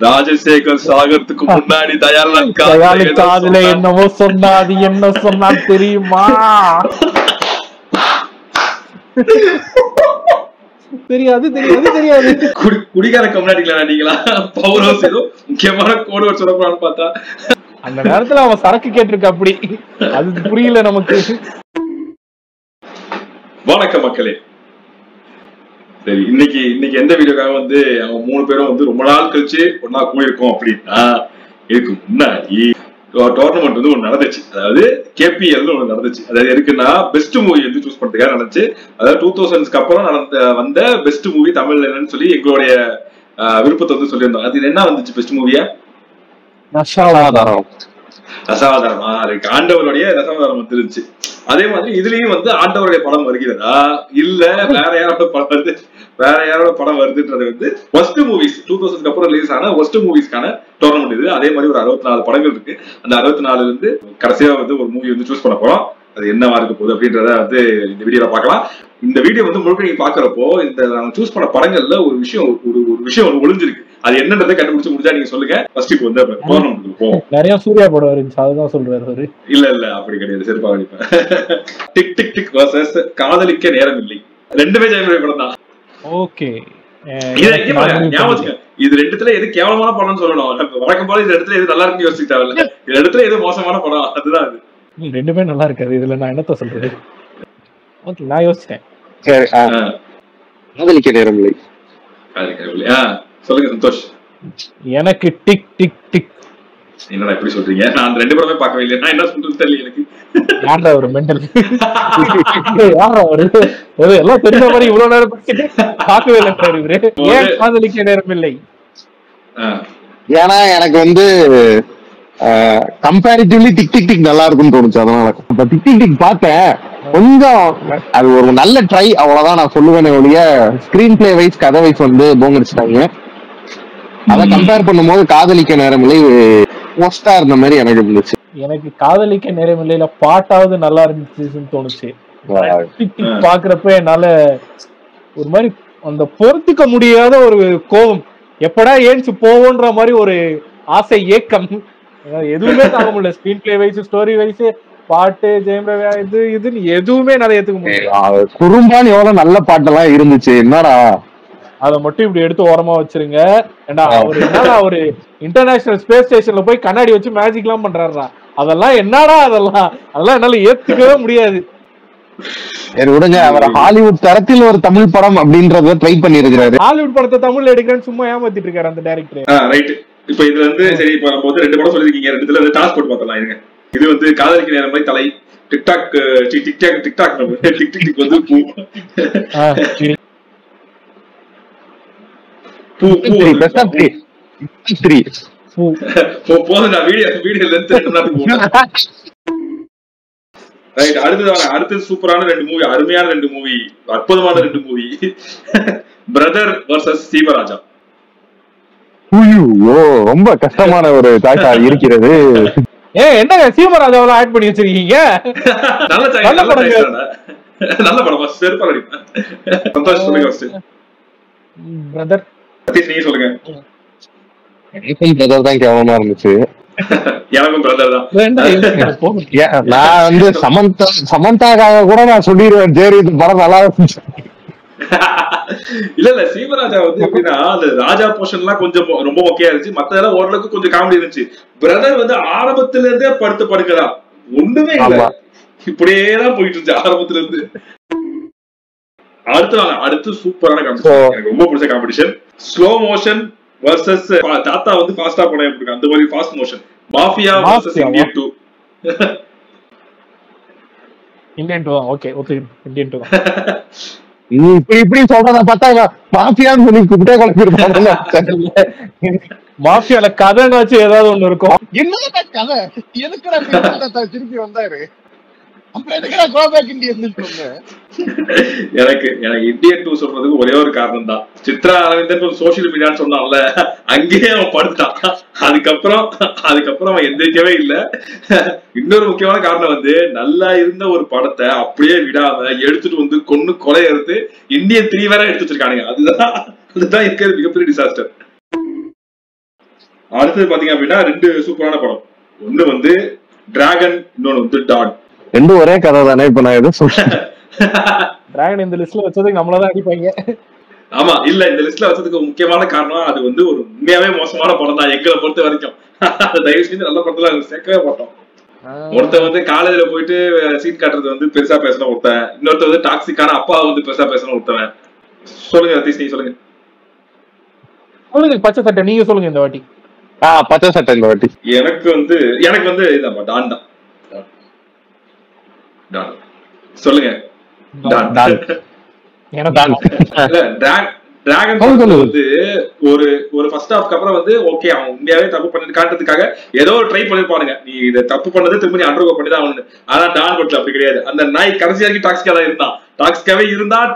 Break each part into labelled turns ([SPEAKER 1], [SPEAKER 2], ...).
[SPEAKER 1] ராஜசேகர் சாகறதுக்கு முன்னாடி
[SPEAKER 2] தயாளுக்காதுல என்னவோ சொன்னா அது என்ன சொன்னா தெரியுமா? தெரியாது தெரியாது தெரியாது.
[SPEAKER 1] குடிகார கம்னாடிங்களா நீங்களா? பவர் ஹவுஸ் ஏதோ முக்கியமான கோடு ஒரு சொல்லப்படான்னு பார்த்தா
[SPEAKER 2] அந்த நேரத்துல அவன் சரக்கு கேட்டிருக்க, அப்படி அது புரியல நமக்கு.
[SPEAKER 1] வணக்கம் மக்களே. சரி, இன்னைக்கு எந்த வீடியோக்காக வந்து அவங்க 3 பேரும் வந்து ரொம்ப நாள் கழிச்சு ஒன்னா கூடியிருக்கோம் அப்படின்னா, இதுக்கு முன்னாடி டோர்னமெண்ட் வந்து ஒன்று நடந்துச்சு. அதாவது KPL ஒன்று நடந்துச்சு. அதாவது எதுக்குன்னா பெஸ்ட் மூவி வந்து சூஸ் பண்றதுக்காக நடந்துச்சு. அதாவது 2000க்கு அப்புறம் வந்த பெஸ்ட் மூவி தமிழ்ல என்னன்னு சொல்லி எங்களுடைய விருப்பத்தை வந்து சொல்லியிருந்தோம். அது என்ன வந்துச்சு பெஸ்ட் மூவியா?
[SPEAKER 2] ரசாவதாரம்.
[SPEAKER 1] ஆண்டவருடைய ரசாவதாரம் வந்துருச்சு. அதே மாதிரி இதுலயும் வந்து ஆண்டவருடைய படம் வருகிறதா இல்ல வேற யாரோட படம் வருதுன்றது வந்து ஃபர்ஸ்ட் மூவிஸ் 2000க்கு அப்புறம் ரிலீஸ் ஆன ஃபர்ஸ்ட் மூவிஸ்க்கான டோர்னமெண்ட் இது. அதே மாதிரி ஒரு 64 படங்கள் இருக்கு. அந்த 64 வந்து கடைசியா வந்து ஒரு மூவி வந்து சூஸ் பண்ண போறோம். அது என்னவா இருக்க போகுது அப்படின்றத வந்து இந்த வீடியோல பார்க்கலாம். இந்த வீடியோ வந்து முழுக்க நீங்க பாக்குறப்போ இந்த நாங்க சூஸ் பண்ண படங்கள்ல ஒரு விஷயம் ஒளிஞ்சிருக்கு. அது என்னன்றதை கண்டுபிடிச்சு முடிஞ்சா நீங்க சொல்லுங்க. ஃபர்ஸ்ட் இப்போ வந்து டோர்னமெண்ட் போவோம்.
[SPEAKER 2] நிறைய சூர்யா படம் இருந்துச்சு, அதுதான் சொல்றாரு.
[SPEAKER 1] இல்ல அப்படி கிடையாது. செருப்பா அடிப்பேன். டிக் டிக் டிக் வர்சஸ் காதலிக்க நேரம் இல்லை. ரெண்டுமே ஜெயமரவி படம் தான்.
[SPEAKER 2] ஓகே,
[SPEAKER 1] ஞாபகம் இது ரெண்டுத்துல எது கேவலமான படம்னு சொல்லணும். வழக்கம் போல இந்த இடத்துல எது நல்லா இருக்குன்னு யோசிக்க தேவையில்ல. இந்த இடத்துல எது மோசமான படம் அதுதான் அது.
[SPEAKER 2] ரெண்டுமே நல்லா இருக்காது. இதுல நான் என்னத்த சொல்றது? ஓகே, நான் யோசிச்சேன்.
[SPEAKER 3] சரி, காதலிக்க நேரம் இல்லை.
[SPEAKER 1] சொல்லுங்க சந்தோஷ்.
[SPEAKER 2] எனக்கு டிக் டிக் டிக்.
[SPEAKER 1] என்னடா இப்படி சொல்றீங்க? நான் 2 படமே பார்க்கவே இல்லை. நான் என்ன சொல்றது தெரியல எனக்கு.
[SPEAKER 2] யாரா ஒரு மெண்டல்? யாரா ஒரு எல்லாம் தெரிஞ்ச மாதிரி இவ்வளவு நேரம் பார்க்கவே இல்லை. ஏன் காதலிக்க நேரம் இல்லை?
[SPEAKER 3] ஏன்னா எனக்கு வந்து கம்பேரிட்டிவ்லி டிக் டிக் டிக் நல்லா இருக்குன்னு தோணுச்சு. அதனால இப்ப டிக் டிக் டிக் பார்த்தேன். கொஞ்சம் அது ஒரு நல்ல ட்ரை, அவ்வளவுதான் நான் சொல்லுவேன். ஒழிய ஸ்கிரீன் பிளே வைஸ் கதை வைஸ் வந்து போங்கடிச்சிட்டாங்க. அதை கம்பேர் பண்ணும்போது காதலிக்க நேரமில்லை ஒஸ்டா இருந்த மாதிரி எனக்கு இருந்துச்சு.
[SPEAKER 2] எனக்கு காதலிக்க நேரமில்லையில பாட்டாவது நல்லா இருந்துச்சுன்னு தோணுச்சு. பாக்குறப்ப என்னால ஒரு மாதிரி அந்த பொறுத்துக்க முடியாத ஒரு கோபம், எப்படா ஏன்ச்சு போவோன்ற மாதிரி ஒரு ஆசை ஏக்கம், எதுவுமே தாங்க முடியல. Screenplay wise story wise பாட்டு ஜெயம் ரவி இதுன்னு எதுவுமே நல்லா ஏத்துக்க முடியல.
[SPEAKER 3] குறும்பான் எவ்வளவு நல்ல பாட்டெல்லாம் இருந்துச்சு. என்னடா
[SPEAKER 2] அதை மட்டும் இப்படி எடுத்து ஓரமா வச்சிருங்க. ஏன்னா அவரு இன்டர்நேஷனல் ஸ்பேஸ் ஸ்டேஷன்ல போய் கண்ணாடி வச்சு மேஜிக் எல்லாம் பண்றாருடா. அதெல்லாம் என்னடா அதெல்லாம் என்னால ஏத்துக்கவே முடியாது.
[SPEAKER 3] விடுங்க, அவர் ஹாலிவுட் தரத்தில் ஒரு தமிழ் படம் அப்படின்றத ட்ரை பண்ணி இருக்கிறாரு.
[SPEAKER 2] ஹாலிவுட் படத்தை தமிழ்ல எடுக்கிறேன்னு சும்மா ஏமாத்திட்டு இருக்காரு அந்த டைரக்டர்.
[SPEAKER 1] இப்ப இதுல வந்து சரி, இப்ப நம்ம வந்து 2 படம் சொல்லிருக்கீங்க. 2த்துல வந்து டாஸ் போட்டு பார்த்தலாம். இருங்க, இது வந்து காதலிக்க நேரம் மாதிரி தலை டிக்டாக் டிக்டாக் டிக் டிக் வந்து அடுத்தது சூப்பரான 2 மூவி, அருமையான 2 மூவி, அற்புதமான 2 மூவி. Brother versus Seemaraja.
[SPEAKER 3] ரொம்ப கஷ்டமான ஒரு தாக்கா இருக்கிறது.
[SPEAKER 2] என்ன சீமராஜாவெல்லாம் ஆட் பண்ணி வச்சிருக்கீங்க?
[SPEAKER 1] நல்ல படம். செருப்பா அடிப்பேன். சந்தோஷ் சொல்லுங்க ஃபர்ஸ்ட்.
[SPEAKER 2] பிரதர்
[SPEAKER 1] நீங்க சொல்லுங்க.
[SPEAKER 3] எனக்கும் பிரதர் தான் கேவலமா இருந்துச்சு.
[SPEAKER 1] எனக்கும் பிரதர் தான்.
[SPEAKER 3] நான் வந்து சமந்தாக்காக கூட நான் சொல்லிடுவேன், சரி இந்த படம் நல்லா இருந்துச்சு.
[SPEAKER 1] இல்ல சீமராஜா வந்து எப்படின்னா அந்த ராஜா போர்ஷன் எல்லாம் கொஞ்சம் ரொம்ப மொக்கையா இருந்துச்சு. மத்ததெல்லாம் ஓரளவுக்கு கொஞ்சம் காமெடி இருந்துச்சு. பிரதர் வந்து ஆரம்பத்துல இருந்தே படுக்கலாம், ஒண்ணுமே இல்ல, இப்படியேதான் போயிட்டு இருந்துச்சு ஆரம்பத்துல இருந்து. அடுத்து சூப்பரான காம்படிஷன், எனக்கு ரொம்ப பிடிச்ச காம்படிஷன். ஸ்லோ மோஷன் வர்சஸ் தாத்தா வந்து ஃபாஸ்டா போன அந்த மாதிரி fast motion. Mafia versus Indian 2.
[SPEAKER 2] Indian 2. Okay Indian 2.
[SPEAKER 3] இப்படி சொல்றத பார்த்தா மாஃபியான்னு சொல்லி கூப்பிட்டே குழப்பிருப்பாங்க.
[SPEAKER 2] மாஃபியால கதைன்னு வச்சு ஏதாவது ஒண்ணு இருக்கும்.
[SPEAKER 3] என்ன கதை? எதுக்குடா திருப்பி வந்தாரு?
[SPEAKER 1] எனக்கு இந்தியன் 2 சொல்றதுக்கு ஒரே ஒரு காரணம் தான். சித்ரா அரவிந்தன் சோசியல் மீடியான்னு சொன்னான்ல, அங்கேயே அவன் படுத்துட்டான். அதுக்கப்புறம் அவன் எந்திரிக்கவே இல்லை. இன்னொரு முக்கியமான காரணம் வந்து நல்லா இருந்த ஒரு படத்தை அப்படியே விடாம எடுத்துட்டு வந்து கொலை எடுத்து இந்தியன் 3 வேற எடுத்து வச்சிருக்கானுங்க. அதுதான் இருக்கிறது மிகப்பெரிய டிசாஸ்டர். அடுத்தது பாத்தீங்க அப்படின்னா 2 சூப்பரான படம். ஒண்ணு வந்து டிராகன், இன்னொன்னு வந்து டான்.
[SPEAKER 3] ரெண்டும் ஒரே கதை தானே. இப்ப நான் எதுவும் சொல்றேன்.
[SPEAKER 2] டிராகன் இந்த லிஸ்ட்ல வச்சதுக்கு நம்மளதான் அடிப்பாங்க.
[SPEAKER 1] ஆமா, இல்ல இந்த லிஸ்ட்ல வச்சதுக்கு முக்கியமான காரணம் அது வந்து ஒரு உண்மையாவே மோசமான படம் தான் எங்களை பொறுத்த வரைக்கும். தயவு செஞ்சு நல்ல படத்துல சேர்க்கவே மாட்டோம். ஒருத்தன் வந்து காலேஜ்ல போயிட்டு சீட் காட்டுறது வந்து பெருசா பேசணும் ஒருத்தன், இன்னொருத்த வந்து டாக்ஸிக்கான அப்பா வந்து பெருசா பேசணும் ஒருத்தவன். சொல்லுங்க ரதீஷ், நீங்க சொல்லுங்க.
[SPEAKER 2] சொல்லுங்க பச்சை சட்டை, நீங்க சொல்லுங்க இந்த வாட்டி.
[SPEAKER 3] பச்சை சட்டை இந்த வாட்டி.
[SPEAKER 1] எனக்கு வந்து இதான் டான் தான். டான் சொல்லுங்க. டான் டிராகன் வந்து ஒரு ஃபர்ஸ்ட் ஹாஃப்க்கு அப்புறம் வந்து ஓகே அவன் உண்மையாவே தப்பு பண்ணி காட்டுறதுக்காக ஏதோ ட்ரை பண்ணிருப்பானுங்க, நீ இதை தப்பு பண்ணது திரும்ப நீ அண்டர்கோ பண்ணி தான் ஆகணும்னு. ஆனா டான் பட்ல அப்படி கிடையாது. அந்த நாய் கடைசி வரைக்கும் டாக்ஸிக்காவே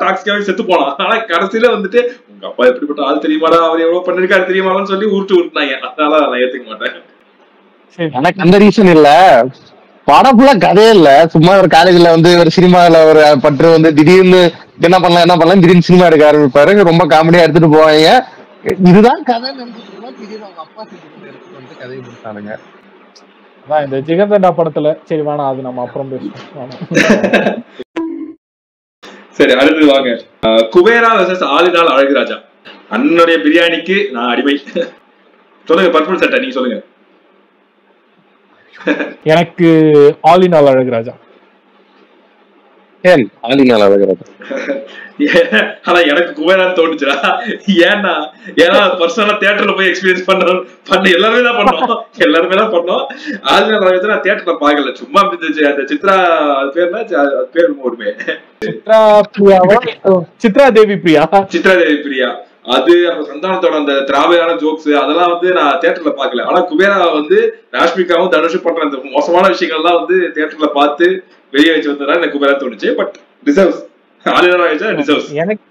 [SPEAKER 1] டாக்ஸிக்காவே செத்து போனான். ஆனா கடைசியில வந்துட்டு உங்க அப்பா எப்படிப்பட்ட ஆள் தெரியுமாடா, அவர் எவ்வளவு பண்ணிருக்காரு தெரியுமான்னு சொல்லி உருட்டுனாங்க. அதனால நான் ஏத்துக்க மாட்டேன்.
[SPEAKER 3] எனக்கு அந்த ரீசன் இல்ல, படம் ஃபுல்லா கதையே இல்ல. சும்மா ஒரு காலேஜ்ல வந்து ஒரு சினிமால ஒரு பற்று வந்து திடீர்னு என்ன பண்ணலாம் திடீர்னு சினிமா எடுக்க ஆரம்பிப்பாரு. ரொம்ப காமெடியா எடுத்துட்டு போவாங்க. இதுதான் கதை திடீர்னு அவங்க அப்பா வந்து கதையை கொடுத்தானுங்க.
[SPEAKER 2] அதான் இந்த ஜிகர்தண்டா படத்துல. சரி வேணாம், அது நம்ம அப்புறம் பேசுவோம்.
[SPEAKER 1] சரி அடுத்து வாங்க. குபேரா வெர்சஸ் ஆலினால் அழகுராஜா. அண்ணனுடைய பிரியாணிக்கு நான் அடிமை. சொல்லுங்க பர்பிள் சட்டை, நீங்க சொல்லுங்க.
[SPEAKER 2] எனக்கு ஆலினால் அழகுராஜா.
[SPEAKER 3] ஆலினால் அழகுராஜா.
[SPEAKER 1] ஆனா எனக்கு குபேரான்னு தோணுச்சுடா. ஏன்னா பர்சனலா தியேட்டர்ல போய் எக்ஸ்பீரியன்ஸ் பண்ண எல்லாருமே தான் பண்ணோம். ஆலினால் அழகுராஜா நான் தியேட்டர்ல பாக்கல, சும்மா இருந்துச்சு. அந்த சித்ரா அது பேர் என்ன, அது பேர் ஒருமே
[SPEAKER 2] சித்ரா தேவி பிரியா.
[SPEAKER 1] அது அந்த சந்தானத்தோட அந்த திராவியான ஜோக்ஸ் அதெல்லாம் வந்து நான் தியேட்டர்ல பாக்கல. ஆனா குபேரா வந்து ராஷ்மிகாவும் தனுஷும் பண்ற அந்த மோசமான விஷயங்கள்லாம் வந்து தியேட்டர்ல பார்த்து வெளியே வச்சு வந்ததுனால எனக்கு குபேரா தோணுச்சு. But deserves.
[SPEAKER 2] எனக்கு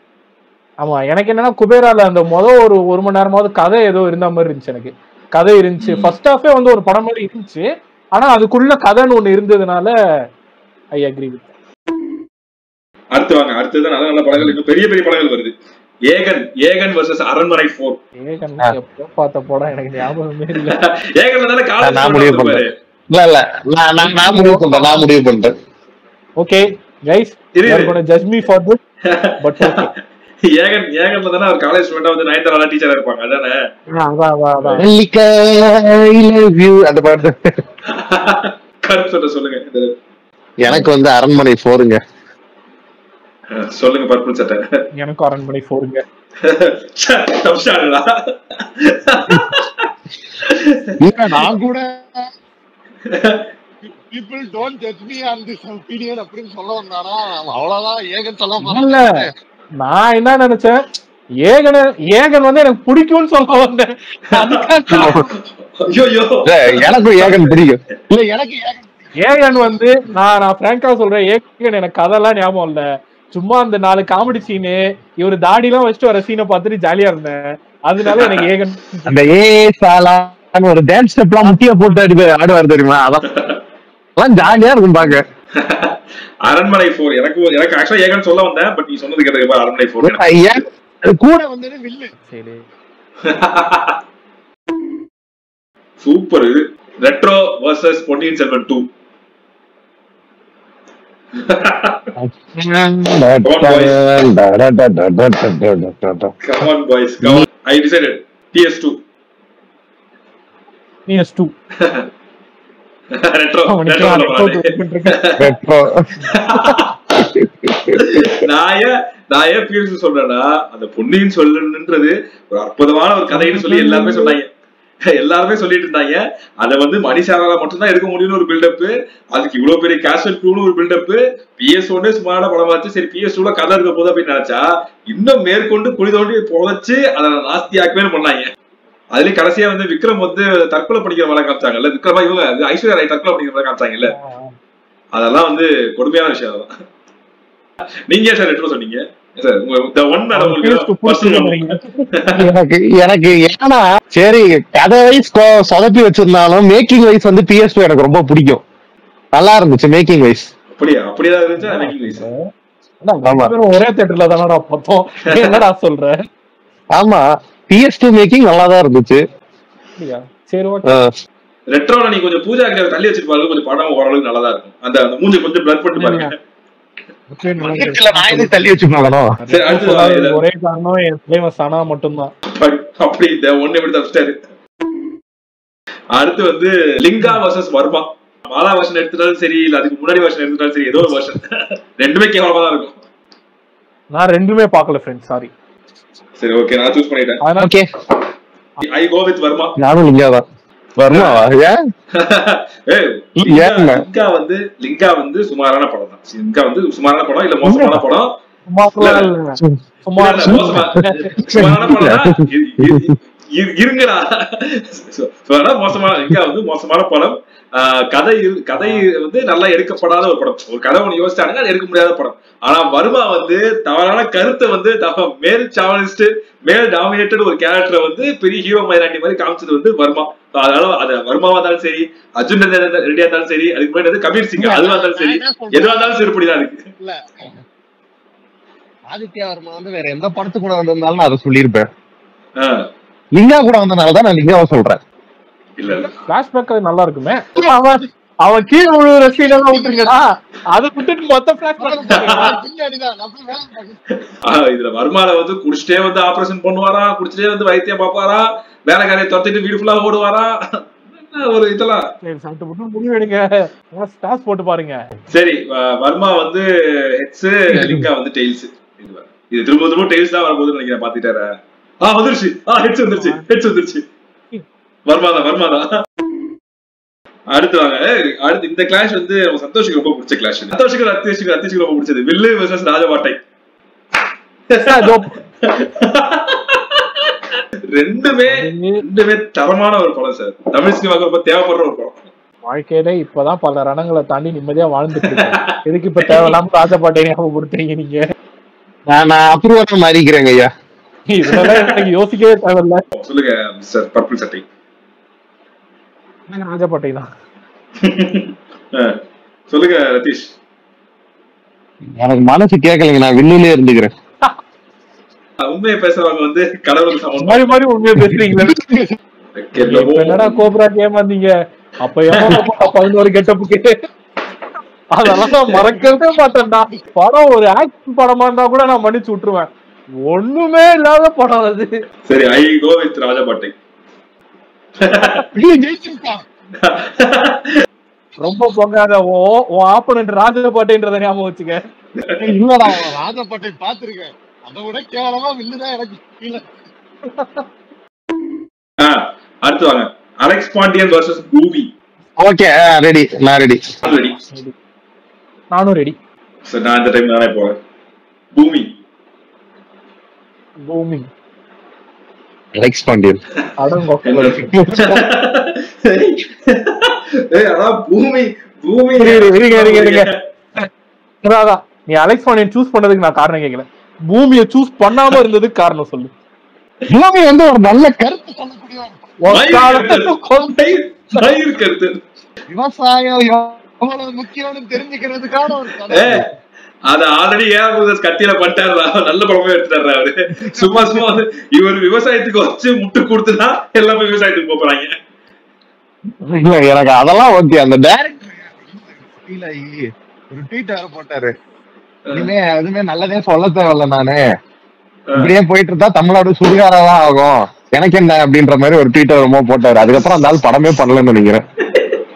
[SPEAKER 2] ஆமா, எனக்கு என்னன்னா குபேரால அந்த ஒரு மணி நேரமாவது கதை ஏதோ இருந்த மாதிரி இருந்துச்சு. எனக்கு கதை இருந்துச்சு. ஃபர்ஸ்ட் ஹாஃபே வந்து ஒரு படம் மாதிரி இருந்துச்சு. ஆனா அதுக்குள்ள கதைன்னு ஒண்ணு இருந்ததுனால ஐ அக்ரி வித்.
[SPEAKER 1] அடுத்து வாங்க. அடுத்தது நல்ல நல்ல படங்கள், பெரிய பெரிய படங்கள் வருது. ஏகன் வெர்சஸ் அரண்மனை 4.
[SPEAKER 2] ஏகன் எப்போ பார்த்த படம் எனக்கு ஞாபகமே இல்ல.
[SPEAKER 1] ஏகன்ல தான காலேஜ்
[SPEAKER 3] நான் முடிவு பண்ணேன். நான் முடிவு பண்ணிட்டேன்.
[SPEAKER 2] Okay guys, you are going to judge me for this, but okay.
[SPEAKER 1] ஏகன்ல தான ஒரு காலேஜ் ஸ்டூடண்டா வந்து 9th ஆளா டீச்சரா இருப்பாங்க. அதானே?
[SPEAKER 2] அதான்
[SPEAKER 3] I love you அந்த பாட்டு.
[SPEAKER 1] கரெக்ட் சொல்லுங்க.
[SPEAKER 3] எனக்கு வந்து அரண்மனை 4ங்க.
[SPEAKER 1] சொல்லுங்க பர்பிள் சட்டை.
[SPEAKER 2] எனக்கு அரண்மனை 4ங்க.
[SPEAKER 3] நான் கூட people don't judge me on this opinion அப்படினு சொல்ல வந்தானா அவ்வளவுதான். ஏகன் சொல்ல
[SPEAKER 2] இல்ல, நான் என்ன நினைச்சேன், ஏகன் வந்து எனக்கு பிடிக்கும்னு சொல்ல வந்தேன்.
[SPEAKER 3] எனக்கு ஏகன் பிடிக்கும். இல்ல எனக்கு
[SPEAKER 2] ஏகன் வந்து நான் பிராங்கா சொல்றேன், ஏகன் எனக்கு கதையெல்லாம் ஞாபகம் இல்ல. சும்மா அந்த 4 காமெடி சீனு, இவரு தாடி எல்லாம் வச்சுட்டு வர சீனை பார்த்துட்டு ஜாலியா இருந்தேன். அதனால எனக்கு ஏகன்
[SPEAKER 3] அந்த ஒரு டான்ஸ் ஸ்டெப்லாம் முட்டியா போட்டு ஆடுவார் தெரியுமா, அதான் ஜாலியா இருக்கும் பாக்க.
[SPEAKER 1] அரண்மனை 4 எனக்கு ஆக்சுவலா ஏகன் சொல்ல வந்தேன். பட் நீ சொன்னது கேட்டதுக்கு அரண்மனை 4
[SPEAKER 3] கூட வந்து வில்லு. சரி
[SPEAKER 1] சூப்பர். இது retro versus Ponniyin Selvan 2. Come on boys, come on. I decided PS2. retro நான் ஏன் PS சொல்றேன்னா, அந்த பொன்னியின் செல்வன்ன்றது ஒரு அற்புதமான ஒரு கதைன்னு சொல்லி எல்லாருமே சொல்லிட்டு இருந்தாங்க. அதை வந்து மணிசாரால மட்டும்தான் எடுக்க முடியும்னு ஒரு பில்டப், அதுக்கு இவ்வளவு பெரிய கேஷுவல் க்ரூன்னு ஒரு பில்டப். PS1 சுமாரான படம் ஆச்சு. சரி PS2ல கதை இருக்க போது அப்படின்னு நினைச்சா, இன்னும் மேற்கொண்டு குழி தோண்டி புதைச்சு அதை நாஸ்தியாக்கவே பண்ணாங்க. அதுலயும் கடைசியா வந்து விக்ரம் வந்து தற்கொலை பண்ணிக்கிற வேலை காமிச்சாங்கல்ல. விக்ரமா இவங்க ஐஸ்வர்யா ராய் தற்கொலை பண்ணிக்கிற வேலை காமிச்சாங்கல்ல. அதெல்லாம் வந்து கொடுமையான விஷயம். அதெல்லாம் நீங்க சார் ரெட்ரோ சொன்னீங்க.
[SPEAKER 3] எனக்கு ஏன்னா சரி கதை வைஸ் சொதப்பி வச்சிருந்தாலும் மேக்கிங் வைஸ் வந்து PS2 எனக்கு ரொம்ப பிடிக்கும். நல்லா இருந்துச்சு மேக்கிங் வைஸ்.
[SPEAKER 1] அப்படிதான் இருந்துச்சு மேக்கிங் வைஸ்.
[SPEAKER 2] ஒரே தியேட்டர்ல தானடா பார்த்தோம். என்னடா சொல்ற?
[SPEAKER 3] ஆமா PS2 மேக்கிங் நல்லா தான் இருந்துச்சு.
[SPEAKER 2] அப்படியா? சரி ஓகே.
[SPEAKER 1] ரெட்ரோல நீ கொஞ்சம் பூஜா கிட்ட தள்ளி வச்சிட்டு பாருங்க, கொஞ்சம் படம் ஓரளவுக்கு நல்லதா இருக்கும். அந்த மூஞ்சி கொஞ்சம் பிளர் பண்ணி பாருங்க.
[SPEAKER 3] தள்ளி வச்சு பார்க்கணும்.
[SPEAKER 1] சரி, அடுத்து
[SPEAKER 2] ஒரே காரணம் என் ஃபேமஸ் ஆனா மட்டும்தான்.
[SPEAKER 1] அப்படி இந்த ஒண்ணு எப்படி தப்பிச்சிட்டாரு. அடுத்து வந்து லிங்கா வர்சஸ் வர்மா. மாலா வெர்ஷன் எடுத்துட்டாலும் சரி, இல்ல அதுக்கு முன்னாடி வெர்ஷன் எடுத்துட்டாலும் சரி, ஏதோ ஒரு வெர்ஷன் ரெண்டுமே கேவலமா தான் இருக்கும்.
[SPEAKER 2] நான் ரெண்டுமே பார்க்கல ஃப்ரெண்ட்ஸ், சாரி.
[SPEAKER 1] சரி ஓகே, நான் சூஸ் பண்ணிட்டேன்.
[SPEAKER 3] Okay,
[SPEAKER 1] I go with Varma.
[SPEAKER 3] நானும் லிங்கா தான். வர்மாவா? ஏன்?
[SPEAKER 1] லிங்கா வந்து சுமாரான படம் தான். லிங்கா வந்து சுமாரான படம் இல்ல மோசமான படம். சுமாரான படம் இருங்கடா. மோசமான லிங்கா வந்து மோசமான படம். கதை வந்து நல்லா எடுக்கப்படாத ஒரு படம். ஒரு கதை ஒண்ணு யோசிச்சாங்க, அது எடுக்க முடியாத படம். ஆனா வர்மா வந்து தவறான கருத்தை வந்து மேல் சாவனிஸ்ட், மேல் டாமினேட்டட் ஒரு கேரக்டரை வந்து பெரிய ஹீரோ மைனாரிட்டி மாதிரி காமிச்சது வந்து வர்மா. அதனால அது வர்மாவா இருந்தாலும் சரி, அர்ஜுன் ரெட்டியா இருந்தாலும் சரி, அதுக்கு முன்னாடி கபீர் சிங் அதுவா இருந்தாலும் சரி, எதுவா இருந்தாலும் செருப்படிதான் இருக்கு.
[SPEAKER 3] ஆதித்யா வர்மா வந்து வேற எந்த படத்துக்கு கூட வந்திருந்தாலும் நான் அதை சொல்லியிருப்பேன். லிங்கா கூட வந்தனாலதான் நான் லிங்காவை சொல்றேன்.
[SPEAKER 1] இல்ல
[SPEAKER 2] பிளாஷ்பேக் நல்லா இருக்குமே. அவன் கீழே விழுற சீன் எல்லாம் விட்டுருங்கடா, அதை விட்டுட்டு மொத்த பிளாஷ்பேக்.
[SPEAKER 1] இதுல வர்மால வந்து குடிச்சிட்டே வந்து ஆபரேஷன் பண்ணுவாரா, குடிச்சிட்டே வந்து வைத்தியம் பாப்பாரா, வேலைக்காரையை துரத்திட்டு வீடு ஃபுல்லா ஓடுவாரா, ஒரு இதெல்லாம்
[SPEAKER 2] முடிவு எடுங்க, ஸ்டார்ஸ் போட்டு பாருங்க.
[SPEAKER 1] சரி, வர்மா வந்து ஹெட்ஸ், லிங்கா வந்து டெய்ல்ஸ். இது திரும்ப டெய்ல்ஸ் தான் வரப்போகுதுன்னு நினைக்கிறேன். பாத்துட்டாரா? வந்துருச்சு. ஹெட்ஸ் வந்துருச்சு. வர்மா தான். அடுத்து வாங்க. அடுத்து இந்த கிளாஷ் வந்து சந்தோஷுக்கு ரொம்ப பிடிச்ச கிளாஷ். சந்தோஷுக்கு ரத்தீஷுக்கு ரொம்ப பிடிச்சது வில்லு வெர்சஸ் ராஜபாட்டை. ரெண்டுமே தரமான ஒரு படம் சார். தமிழ் சினிமாவுக்கு ரொம்ப தேவைப்படுற ஒரு படம்.
[SPEAKER 2] வாழ்க்கையில இப்பதான் பல ரணங்களை தாண்டி நிம்மதியா வாழ்ந்துட்டு இருக்கேன். எதுக்கு இப்ப தேவையில்லாம ராஜபாட்டை ஞாபகம் கொடுத்தீங்க நீங்க?
[SPEAKER 3] நான் அப்ரூவா மாறிக்கிறேங்க ஐயா.
[SPEAKER 2] இதெல்லாம் எனக்கு யோசிக்கவே தேவையில்ல.
[SPEAKER 1] சொல்லுங்க மிஸ்டர் பர்பிள் சட்டை.
[SPEAKER 2] ராஜபாட்டை தான்.
[SPEAKER 1] சொல்லுங்க ரதீஷ்.
[SPEAKER 3] எனக்கு மனசு கேட்கலைங்க, நான் வில்லுலயே இருந்துக்கிறேன்.
[SPEAKER 1] உண்மையை பேசுறவங்க வந்து கடவுளுக்கு சமம்
[SPEAKER 2] மாதிரி உண்மையை பேசுறீங்களா? என்னடா கோப்ரா ஏமாந்தீங்க? அப்ப 11 கெட்டப்புக்கு அதெல்லாம் மறக்கவே மாட்டேன்டா. படம் ஒரு ஆக்ஷன் படமா இருந்தா கூட நான் மன்னிச்சு விட்டுருவேன். ஒண்ணுமே இல்லாத படம் அது.
[SPEAKER 1] சரி, ஐ கோ வித் ராஜபாட்டை.
[SPEAKER 2] ரொம்ப பொங்காத ஆப்பனன்ட் ராஜபாட்டைன்றத ஞாபகம் வச்சுக்க.
[SPEAKER 3] இல்லடா, ராஜபாட்டை பாத்துருக்கேன். அதை விட கேவலமா வில்லுதான் எனக்கு.
[SPEAKER 1] அடுத்து வாங்க, அலெக்ஸ் பாண்டியன் வெர்சஸ் பூமி.
[SPEAKER 3] Okay, ready. நான் ரெடி.
[SPEAKER 2] நானும் ரெடி.
[SPEAKER 1] சரி, நான் இந்த டைம் நானே போறேன். பூமி.
[SPEAKER 3] அலெக்ஸ் பாண்டியன்.
[SPEAKER 2] நீ அலெக்ஸ் பாண்டியன் சூஸ் பண்ணதுக்கு நான் காரணம் கேட்கல, பூமியை சூஸ் பண்ணாம இருந்ததுக்கு காரணம் சொல்லு.
[SPEAKER 3] பூமி வந்து ஒரு நல்ல கருத்து சொல்லக்கூடிய
[SPEAKER 1] கருத்து. விவசாயம்
[SPEAKER 3] எவ்வளவு முக்கியம்னு தெரிஞ்சுக்கிறதுக்கான ஒரு
[SPEAKER 1] அத ஆல்ரெடி கத்தியில பண்ணிட்டாரு. நல்ல படமே எடுத்துட்டாரு அவரு. சும்மா வந்து இவர் விவசாயத்துக்கு வச்சு முட்டு கொடுத்துனா எல்லாமே விவசாயத்துக்கு போறாங்க.
[SPEAKER 3] எனக்கு அதெல்லாம் ஓகே. அந்த டைரக்டர் ஒரு ட்வீட் வேற போட்டாரு, இனிமே எதுவுமே நல்லதே சொல்ல தேவையில்ல, நானு இப்படியே போயிட்டு இருந்தா தமிழ்நாடு சுடுகாரதான் ஆகும், எனக்கு என்ன அப்படின்ற மாதிரி ஒரு ட்வீட் ரொம்ப போட்டாரு. அதுக்கப்புறம் அந்த ஆள் படமே பண்ணலன்னு நினைக்கிறேன்.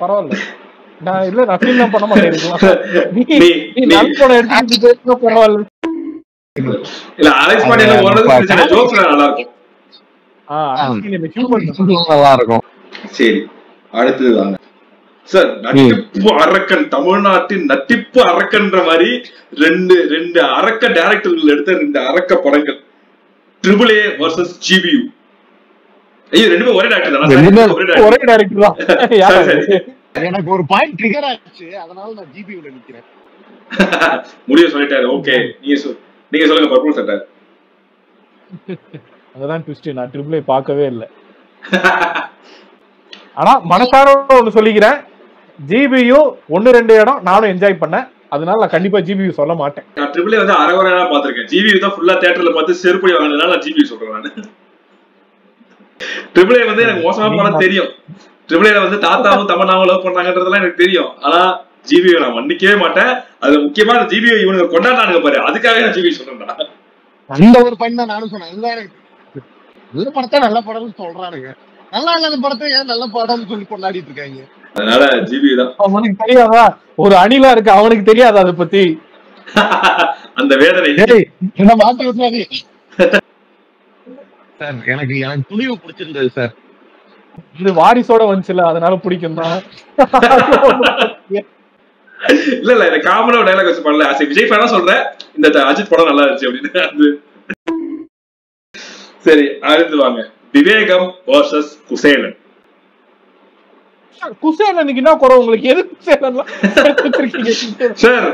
[SPEAKER 2] பரவாயில்ல, நான் இல்ல நான் பண்ண மாட்டேன். பரவாயில்ல.
[SPEAKER 1] இல்ல அலெக்ஸ் பாண்டியன் ஓடுறது ஜோக்ஸ் நல்லா இருக்கும்.
[SPEAKER 3] நல்லா இருக்கும்.
[SPEAKER 1] சரி, அடுத்தது வாங்க சார். நட்டிப்பு அரக்கன், தமிழ்நாட்டின் நட்டிப்பு அரக்கன்ற மாதிரி ரெண்டு அரக்க டைரக்டர்கள் எடுத்த 2 அரக்க படங்கள். AAA versus GBU. ஐயோ, ரெண்டுமே ஒரே டைரக்டர் தான்.
[SPEAKER 2] ஒரே டைரக்டர் தான்.
[SPEAKER 3] எனக்கு ஒரு பாயிண்ட் ட்ரிகர் ஆச்சு, அதனால நான் GBUல நிக்கிறேன்.
[SPEAKER 1] முடிய சொல்லிட்டாரு. ஓகே, நீங்க சொல்லுங்க பர்பிள் சட்டை.
[SPEAKER 2] அதான் ட்விஸ்ட். நான் AAA பார்க்கவே இல்லை. ஆனா மனசார ஒண்ணு சொல்லிக்கிறேன், GBU 1-2 இடம் நானும் என்ஜாய் பண்ணேன். அதனால நான் கண்டிப்பா GBU சொல்ல மாட்டேன்.
[SPEAKER 1] நான் AAA வந்து அரைவரையா பாத்திருக்கேன். GBU தான் ஃபுல்லா தியேட்டர்ல பார்த்து செருப்படி வாங்கினதுனால நான் GBU சொல்றேன். ட்ரிபிள் ஏ வந்து எனக்கு மோசமான படம் தெரியும். ட்ரிபிள் ஏல வந்து தாத்தாவும் தமன்னாவும் லவ் பண்றாங்கன்றதெல்லாம் எனக்கு தெரியும். ஆனா ஜிபிஓ நான் மன்னிக்கவே மாட்டேன். அது முக்கியமா ஜிபிஓ இவனுக்கு கொண்டாடுறானுங்க பாரு, அதுக்காக நான் ஜிபிஓ சொல்றேன்டா.
[SPEAKER 3] அந்த ஒரு பையன் தான் நானும் சொன்னேன். இதுதான் எனக்கு நல்ல படத்தை நல்ல படம்னு சொல்றானுங்க, நல்லா இல்லாத படத்தை ஏன் நல்ல படம்னு சொல்லி கொண்டாடிட்டு இருக்காங்க.
[SPEAKER 1] அதனால ஜிபிஓ தான்.
[SPEAKER 2] அவனுக்கு தெரியாதா ஒரு அணிலா இருக்கு, அவனுக்கு தெரியாதா அதை பத்தி
[SPEAKER 1] அந்த வேதனை.
[SPEAKER 3] என்ன மாத்தி விட்டுறாரு சார். எனக்கு துணிவு பிடிச்சிருந்தது சார்.
[SPEAKER 2] இது வாரிசோட வந்துச்சுல, அதனால பிடிக்கும் தான்.
[SPEAKER 1] இல்ல இந்த காமனா டயலாக் வச்சு பண்ணல. விஜய் ஃபேனா சொல்றேன், இந்த அஜித் படம் நல்லா இருந்துச்சு அப்படின்னு. சரி, அடுத்து வாங்க. விவேகம் வர்சஸ் குசேலன்.
[SPEAKER 2] குசேலனுக்கு என்ன குறை உங்களுக்கு? எது குசேலன்
[SPEAKER 1] சார்?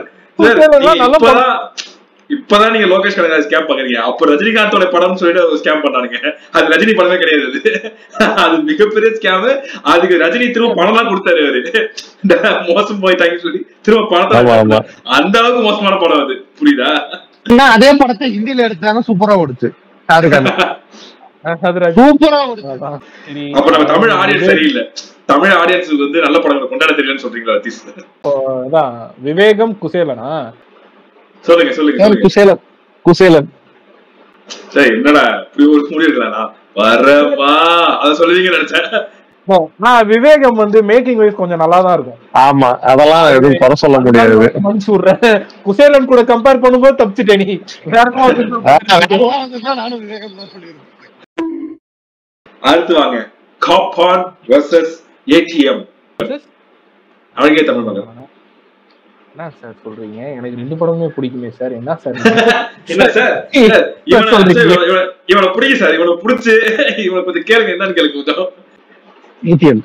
[SPEAKER 1] இப்பதான் நீங்க லோகேஷ் கனகராஜ் ஸ்கேம் பாக்குறீங்க. அப்ப ரஜினிகாந்தோட படம் சொல்லிட்டு ஸ்கேம் பண்ணானுங்க. அது ரஜினி படமே கிடையாது, அது மிகப்பெரிய ஸ்கேம். அதுக்கு ரஜினி திரும்ப பணம் எல்லாம் கொடுத்தாரு அவரு, மோசம் போயிட்டாங்கன்னு சொல்லி திரும்ப பணத்தை. அந்த அளவுக்கு மோசமான படம் அது, புரியுதா?
[SPEAKER 3] அதே படத்தை ஹிந்தியில எடுத்தாங்க, சூப்பரா ஓடுச்சு. சூப்பரா ஓடுச்சு.
[SPEAKER 1] அப்ப நம்ம தமிழ் ஆடியன்ஸ் சரியில்லை, தமிழ் ஆடியன்ஸுக்கு வந்து நல்ல படங்களை கொண்டாட தெரியலன்னு சொல்றீங்களா அத்தீஷ்?
[SPEAKER 2] விவேகம் குசேலனா?
[SPEAKER 1] சொல்லுங்க சொல்லுங்க.
[SPEAKER 3] குசேலன் குசேலன்.
[SPEAKER 1] சரி, என்னடா இப்படி ஒரு மூடி இருக்கலாம்டா, வரப்பா அத சொல்லுவீங்கன்னு நினைச்சேன்.
[SPEAKER 2] விவேகம் வந்து மேக்கிங் வைஸ் கொஞ்சம் நல்லா தான் இருக்கும்.
[SPEAKER 3] ஆமா, அதெல்லாம் எதுவும் குறை சொல்ல முடியாது.
[SPEAKER 2] மன்சூர் குசேலன் கூட கம்பேர் பண்ணும்போது தப்பிச்சிட்டே நீ.
[SPEAKER 1] அடுத்து வாங்க, காப்பான் வெர்சஸ் ஏடிஎம். அவனுக்கே தமிழ் மகன்.
[SPEAKER 2] என்ன சார் சொல்றீங்க? எனக்கு ரெண்டு படமுமே பிடிக்குமே சார். என்ன சார்?
[SPEAKER 1] என்ன சார் இவனை பிடிக்கும் சார், இவனை பிடிச்சு இவனை கொஞ்சம் கேளுங்க, என்னன்னு கேளுங்க கொஞ்சம்.
[SPEAKER 3] ஏடிஎம்.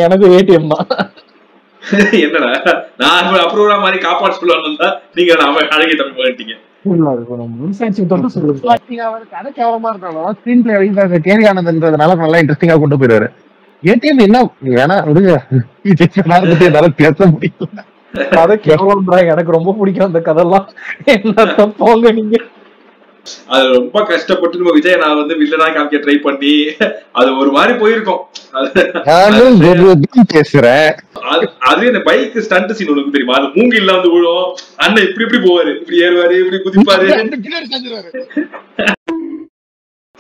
[SPEAKER 2] எனக்கு ஏடிஎம் தான்.
[SPEAKER 1] என்னடா நான் அப்ரூவரா மாதிரி காப்பாடு சொல்லுவாங்க, நீங்க அழகிய தமிழ் பண்ணிட்டீங்க.
[SPEAKER 3] நல்லா இன்ட்ரெஸ்டிங்கா கொண்டு போயிருவாரு. ஏடிஎம் என்ன வேணா விடுங்க, பேச முடியல.
[SPEAKER 2] கதை கேவலம், எனக்கு ரொம்ப பிடிக்கும் அந்த கதைலாம். என்ன போங்க நீங்க.
[SPEAKER 1] அது ரொம்ப கஷ்டப்பட்டு நம்ம விஜய் நான் வந்து வில்லனா காமிக்க ட்ரை பண்ணி அது ஒரு மாதிரி போயிருக்கோம்.
[SPEAKER 3] பேசுறேன்.
[SPEAKER 1] அது இந்த பைக் ஸ்டண்ட் சீன் உனக்கு தெரியுமா? அது மூங்கில்ல வந்து விழும், அண்ணன் இப்படி இப்படி போவாரு, இப்படி ஏறுவாரு, இப்படி குதிப்பாரு.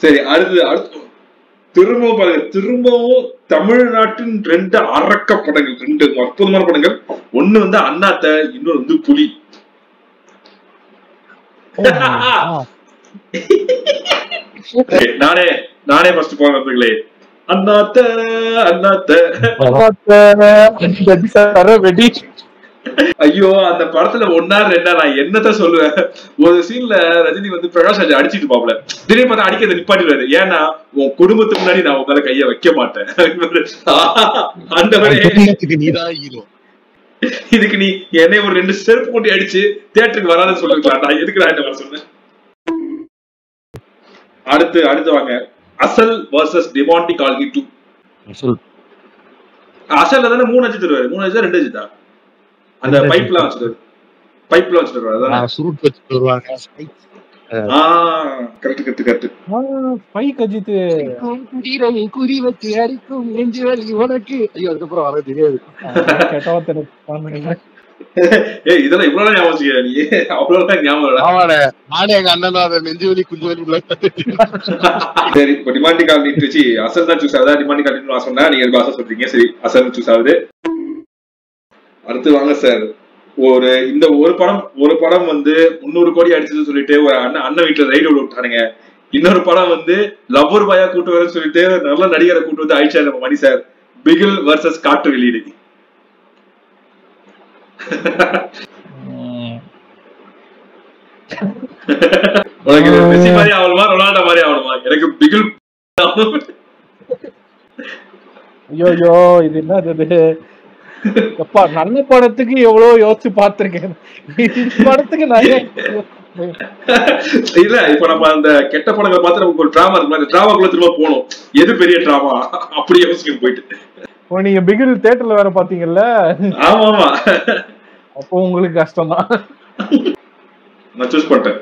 [SPEAKER 1] சரி, அடுத்து திரும்பவும் தமிழ்நாட்டின் ரெண்டு அரக்க படங்கள், ரெண்டு அற்புதமான படங்கள். ஒண்ணு வந்து அண்ணாத்த, இன்னொரு வந்து புலி. நானே ஃபர்ஸ்ட் போங்களே. அண்ணாத்த அண்ணாத்த. ஐயோ, அந்த படத்துல ஒன்னா ரெண்டா நான் என்னதான் சொல்லுவேன். ஒரு சீன்ல ரஜினி வந்து பிரகாஷ் ராஜ் அடிச்சிட்டு பாப்பல, திடீர்னு பார்த்தா அடிக்கிறத நிப்பாட்டிடுவாரு. ஏன்னா உன் குடும்பத்துக்கு முன்னாடி நான் உன் மேல கைய வைக்க மாட்டேன், இதுக்கு நீ என்னை ஒரு 2 செருப்பு போட்டு அடிச்சு தியேட்டருக்கு வராதுன்னு சொல்லிருக்கலாம், நான் எதுக்கு நான் வர சொன்னேன். அடுத்து வாங்க, அசல் வர்சஸ் டிமாண்டி காலனி 2. அசல்ல தானே 3 அடிச்சு தருவாரு, 3 அடிச்சா 2 அடிச்சா அந்த பைப்லாம் வச்சிருவாரு, அதான் சுருட் வச்சிட்டு வருவாங்க. கரெக்ட்.
[SPEAKER 2] பைக் அஜித் குறி வச்சு அடிக்கும் நெஞ்சு வலி உனக்கு. ஐயோ, அதுக்கப்புறம் வர தெரியாது.
[SPEAKER 1] இதெல்லாம் இவ்வளவு ஞாபகம் நீ? அவ்வளவு ஞாபகம்.
[SPEAKER 3] நானே எங்க அண்ணன் நெஞ்சு வலி குஞ்சு வலி.
[SPEAKER 1] சரி, இப்போ டிமாண்டி காலனி வச்சு அசல் தான் சூஸ் ஆகுதா? டிமாண்டி காலனி நான் சொன்னா நீங்க பாச சொல்றீங்க. சரி, அசல் சூஸ் ஆகுது. அடுத்து வாங்க சார், இந்த ஒரு படம் வந்து 300 கோடி அடிச்சதுன்னு சொல்லிட்டு ஒரு அண்ணன் வீட்டுல ரைடு விட்டானுங்க. இன்னொரு படம் வந்து லவ்வர் பாயா கூட்டு வரன்னு சொல்லிட்டு நல்ல நடிகரை கூட்டு வந்து ஆயிடுச்சா நம்ம மணி சார். பிகில் வர்சஸ் காட்டு வெளியீடு. உனக்கு மெஸ்ஸி மாதிரி ஆகணுமா, ரொனால்டோ மாதிரி ஆகணுமா? எனக்கு பிகில்.
[SPEAKER 2] ஐயோ, இது என்னது? நல்ல படத்துக்கு எவ்வளவு யோசிச்சு பார்த்திருக்கேன், படத்துக்கு நிறைய
[SPEAKER 1] இல்ல. இப்ப நம்ம அந்த கெட்ட படங்களை பார்த்து நமக்கு ஒரு டிராமா இருக்கு, அந்த டிராமாக்குள்ள திரும்ப போகணும். எது பெரிய டிராமா அப்படி யோசிக்க போயிட்டு.
[SPEAKER 2] நீங்க பிகில் தியேட்டர்ல வேற பாத்தீங்கல்ல?
[SPEAKER 1] ஆமா.
[SPEAKER 2] அப்போ உங்களுக்கு கஷ்டம் தான்.
[SPEAKER 1] நான் சூஸ் பண்ணிட்டேன்.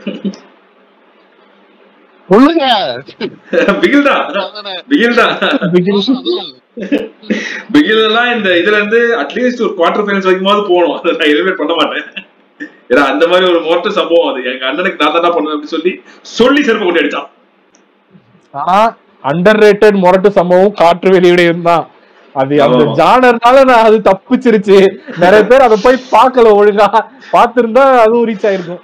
[SPEAKER 3] சொல்லுங்க.
[SPEAKER 1] பிகில் தான் பிகில் எல்லாம் இந்த இதுல இருந்து அட்லீஸ்ட் ஒரு குவார்டர் ஃபைனல்ஸ் வரைக்குமாவது போகணும். அதை நான் எலிமினேட் பண்ண மாட்டேன். ஏன்னா அந்த மாதிரி ஒரு மோட்ட சம்பவம் அது. எங்க அண்ணனுக்கு நான் தான் பண்ணுவேன் அப்படின்னு சொல்லி செருப்பு கொண்டு அடிச்சான்.
[SPEAKER 2] அண்டர் ரேட்டட் மொரட்டு சம்பவம் காற்று வெளியிடையும் தான். அது அந்த ஜானர்னால நான் அது தப்பிச்சிருச்சு. நிறைய பேர் அதை போய் பார்க்கல, ஒழுங்கா பார்த்திருந்தா அதுவும் ரீச் ஆயிருக்கும்.